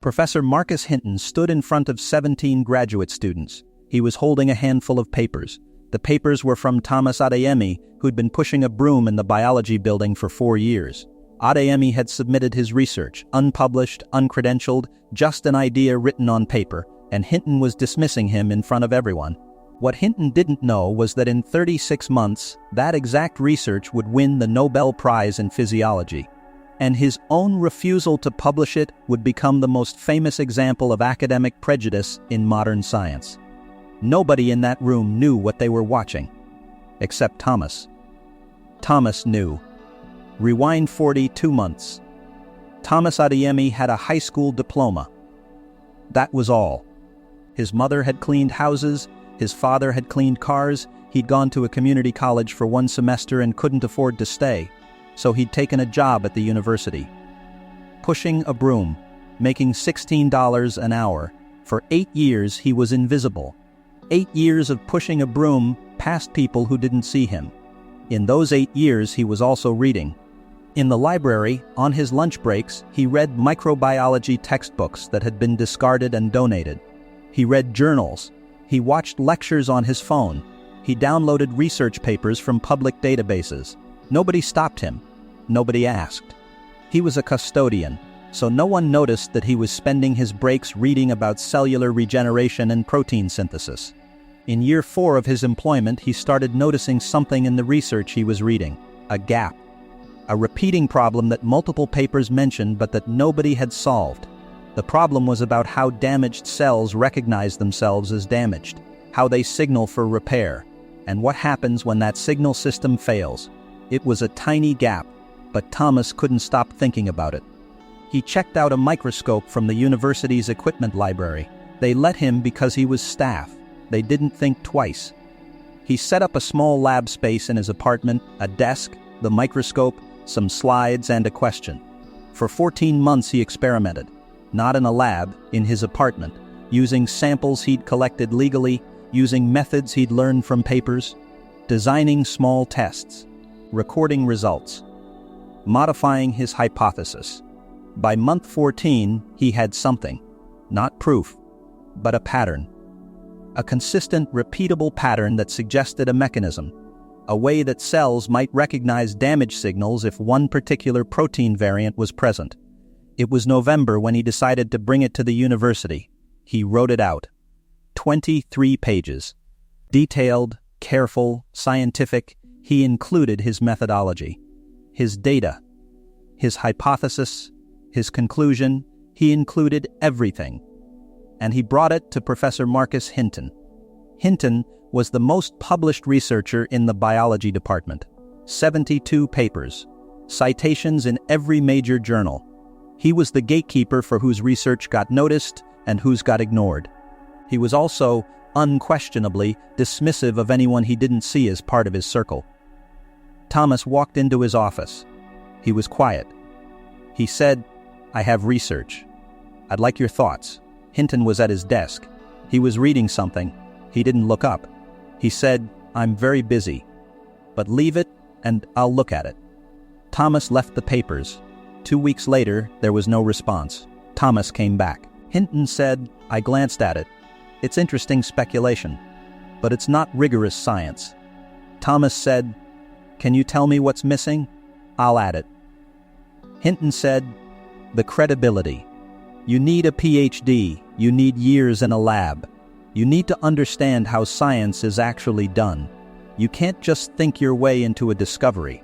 Professor Marcus Hinton stood in front of 17 graduate students. He was holding a handful of papers. The papers were from Thomas Adeyemi, who'd been pushing a broom in the biology building for 4 years. Adeyemi had submitted his research, unpublished, uncredentialed, just an idea written on paper, and Hinton was dismissing him in front of everyone. What Hinton didn't know was that in 36 months, that exact research would win the Nobel Prize in physiology. And his own refusal to publish it would become the most famous example of academic prejudice in modern science. Nobody in that room knew what they were watching, except Thomas. Thomas knew. Rewind 42 months. Thomas Adeyemi had a high school diploma. That was all. His mother had cleaned houses, his father had cleaned cars, he'd gone to a community college for 1 semester and couldn't afford to stay, so he'd taken a job at the university. Pushing a broom, making $16 an hour. For 8 years he was invisible. 8 years of pushing a broom past people who didn't see him. In those 8 years he was also reading. In the library, on his lunch breaks, he read microbiology textbooks that had been discarded and donated. He read journals. He watched lectures on his phone. He downloaded research papers from public databases. Nobody stopped him. Nobody asked. He was a custodian, so no one noticed that he was spending his breaks reading about cellular regeneration and protein synthesis. In year 4 of his employment, he started noticing something in the research he was reading, a gap. A repeating problem that multiple papers mentioned but that nobody had solved. The problem was about how damaged cells recognize themselves as damaged, how they signal for repair, and what happens when that signal system fails. It was a tiny gap, but Thomas couldn't stop thinking about it. He checked out a microscope from the university's equipment library. They let him because he was staff. They didn't think twice. He set up a small lab space in his apartment, a desk, the microscope, some slides, and a question. For 14 months he experimented, not in a lab, in his apartment, using samples he'd collected legally, using methods he'd learned from papers, designing small tests, recording results, modifying his hypothesis. By month 14, he had something, not proof, but a pattern. A consistent, repeatable pattern that suggested a mechanism, a way that cells might recognize damage signals if one particular protein variant was present. It was November when he decided to bring it to the university. He wrote it out. 23 pages. Detailed, careful, scientific. He included his methodology, his data, his hypothesis, his conclusion. He included everything. And he brought it to Professor Marcus Hinton. Hinton was the most published researcher in the biology department. 72 papers, citations in every major journal. He was the gatekeeper for whose research got noticed and whose got ignored. He was also, unquestionably, dismissive of anyone he didn't see as part of his circle. Thomas walked into his office. He was quiet. He said, "I have research. I'd like your thoughts." Hinton was at his desk. He was reading something. He didn't look up. He said, "I'm very busy, but leave it and I'll look at it." Thomas left the papers. 2 weeks later, there was no response. Thomas came back. Hinton said, "I glanced at it. It's interesting speculation, but it's not rigorous science." Thomas said, "Can you tell me what's missing? I'll add it." Hinton said, "The credibility. You need a PhD. You need years in a lab. You need to understand how science is actually done. You can't just think your way into a discovery."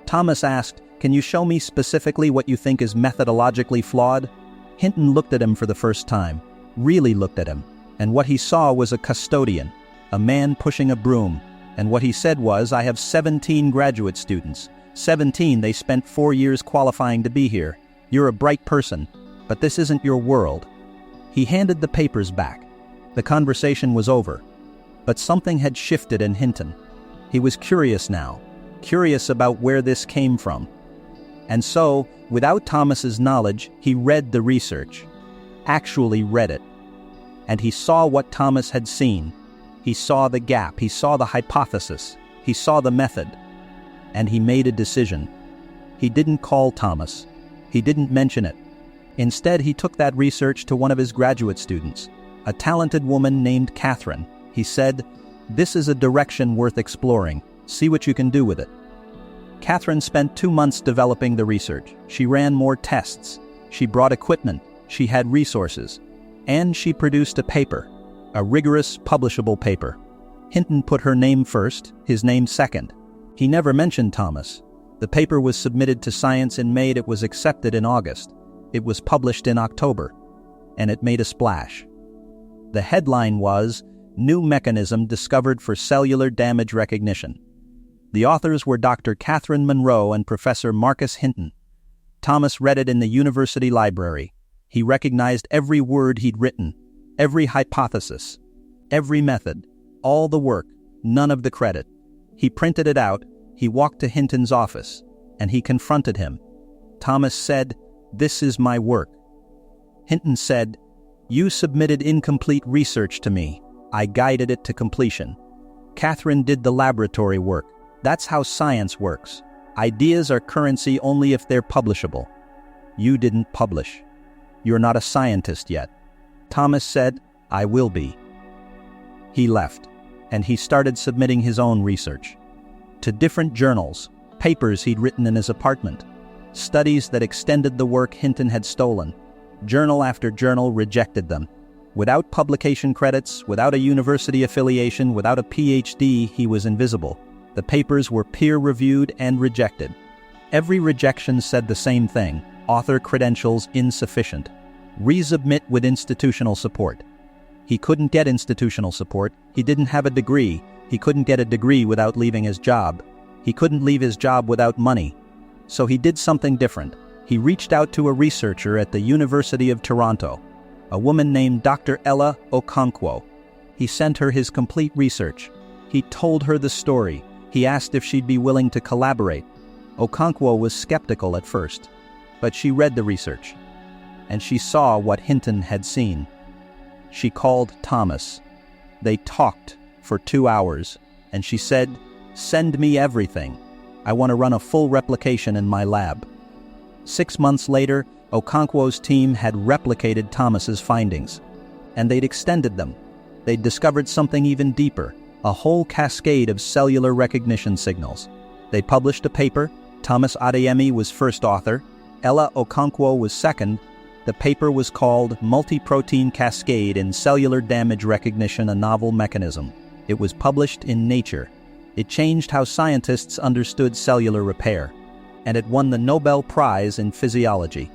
Thomas asked, "Can you show me specifically what you think is methodologically flawed?" Hinton looked at him for the first time, really looked at him, and what he saw was a custodian, a man pushing a broom, and what he said was, "I have 17 graduate students. 17, they spent 4 years qualifying to be here. You're a bright person, but this isn't your world." He handed the papers back. The conversation was over, but something had shifted in Hinton. He was curious now, curious about where this came from. And so, without Thomas's knowledge, he read the research, actually read it. And he saw what Thomas had seen. He saw the gap, he saw the hypothesis, he saw the method, and he made a decision. He didn't call Thomas. He didn't mention it. Instead, he took that research to one of his graduate students, a talented woman named Catherine. He said, "This is a direction worth exploring. See what you can do with it." Catherine spent 2 months developing the research. She ran more tests. She brought equipment. She had resources. And she produced a paper, a rigorous, publishable paper. Hinton put her name first, his name second. He never mentioned Thomas. The paper was submitted to Science in May. It was accepted in August. It was published in October. And it made a splash. The headline was, "New Mechanism Discovered for Cellular Damage Recognition." The authors were Dr. Catherine Monroe and Professor Marcus Hinton. Thomas read it in the university library. He recognized every word he'd written, every hypothesis, every method, all the work, none of the credit. He printed it out, he walked to Hinton's office, and he confronted him. Thomas said, "This is my work." Hinton said, "You submitted incomplete research to me. I guided it to completion. Catherine did the laboratory work. That's how science works. Ideas are currency only if they're publishable. You didn't publish. You're not a scientist yet." Thomas said, "I will be." He left, and he started submitting his own research. To different journals, papers he'd written in his apartment, studies that extended the work Hinton had stolen. Journal after journal rejected them. Without publication credits, without a university affiliation, without a PhD, he was invisible. The papers were peer-reviewed and rejected. Every rejection said the same thing: author credentials insufficient. Resubmit with institutional support. He couldn't get institutional support. He didn't have a degree. He couldn't get a degree without leaving his job. He couldn't leave his job without money. So he did something different. He reached out to a researcher at the University of Toronto, a woman named Dr. Ella Okonkwo. He sent her his complete research. He told her the story. He asked if she'd be willing to collaborate. Okonkwo was skeptical at first, but she read the research, and she saw what Hinton had seen. She called Thomas. They talked for 2 hours, and she said, "Send me everything. I want to run a full replication in my lab." 6 months later, Okonkwo's team had replicated Thomas's findings, and they'd extended them. They'd discovered something even deeper, a whole cascade of cellular recognition signals. They published a paper. Thomas Adeyemi was first author. Ella Okonkwo was second. The paper was called Multi-Protein Cascade in Cellular Damage Recognition, a Novel Mechanism. It was published in Nature. It changed how scientists understood cellular repair, and it won the Nobel Prize in Physiology.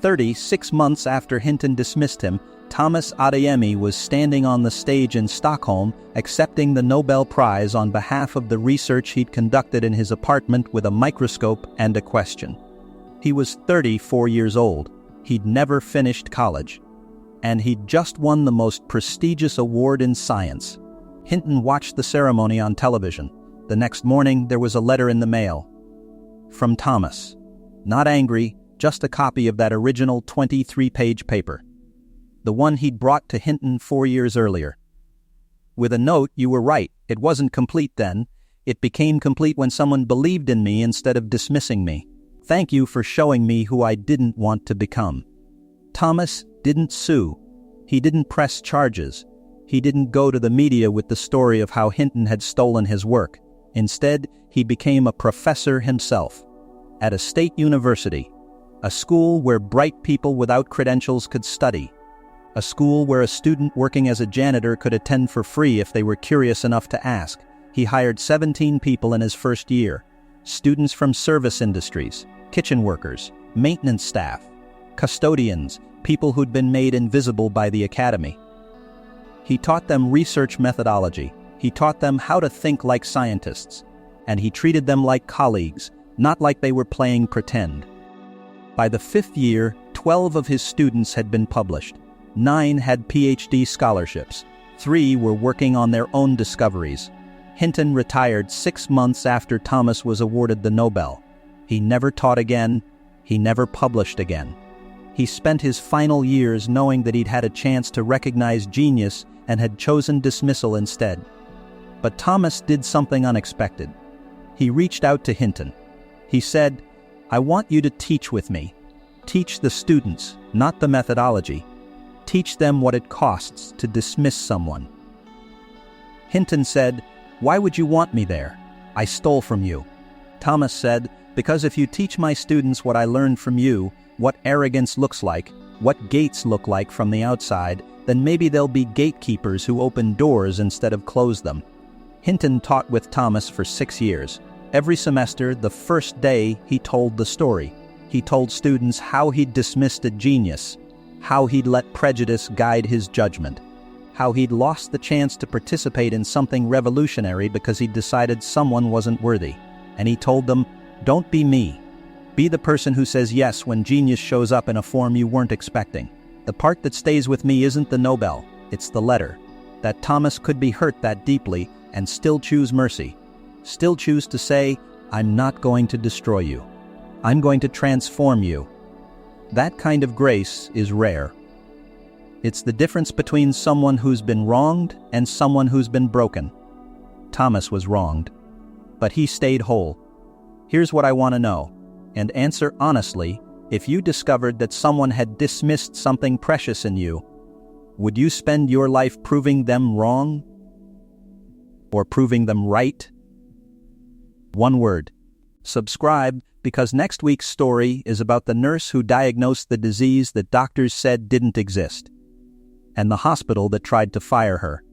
36 months after Hinton dismissed him, Thomas Adeyemi was standing on the stage in Stockholm accepting the Nobel Prize on behalf of the research he'd conducted in his apartment with a microscope and a question. He was 34 years old. He'd never finished college, and he'd just won the most prestigious award in science. Hinton watched the ceremony on television. The next morning, there was a letter in the mail. From Thomas. Not angry, just a copy of that original 23-page paper. The one he'd brought to Hinton 4 years earlier. With a note, "You were right. It wasn't complete then. It became complete when someone believed in me instead of dismissing me. Thank you for showing me who I didn't want to become." Thomas didn't sue. He didn't press charges. He didn't go to the media with the story of how Hinton had stolen his work. Instead, he became a professor himself at a state university, a school where bright people without credentials could study, a school where a student working as a janitor could attend for free if they were curious enough to ask. He hired 17 people in his first year, students from service industries, kitchen workers, maintenance staff, custodians, people who'd been made invisible by the academy. He taught them research methodology. He taught them how to think like scientists, and he treated them like colleagues, not like they were playing pretend. By the 5th year, 12 of his students had been published. 9 had PhD scholarships. 3 were working on their own discoveries. Hinton retired 6 months after Thomas was awarded the Nobel. He never taught again. He never published again. He spent his final years knowing that he'd had a chance to recognize genius and had chosen dismissal instead. But Thomas did something unexpected. He reached out to Hinton. He said, "I want you to teach with me. Teach the students, not the methodology. Teach them what it costs to dismiss someone. Hinton said, "Why would you want me there? I stole from you." Thomas said, "Because if you teach my students what I learned from you, what arrogance looks like, what gates look like from the outside, then maybe they'll be gatekeepers who open doors instead of close them." Hinton taught with Thomas for 6 years. Every semester, the first day, he told the story. He told students how he'd dismissed a genius, how he'd let prejudice guide his judgment, how he'd lost the chance to participate in something revolutionary because he'd decided someone wasn't worthy. And he told them, "Don't be me. Be the person who says yes when genius shows up in a form you weren't expecting. The part that stays with me isn't the Nobel, it's the letter." That Thomas could be hurt that deeply and still choose mercy. Still choose to say, "I'm not going to destroy you. I'm going to transform you." That kind of grace is rare. It's the difference between someone who's been wronged and someone who's been broken. Thomas was wronged, but he stayed whole. Here's what I want to know, and answer honestly. If you discovered that someone had dismissed something precious in you, would you spend your life proving them wrong? Or proving them right? One word: subscribe, because next week's story is about the nurse who diagnosed the disease that doctors said didn't exist, and the hospital that tried to fire her.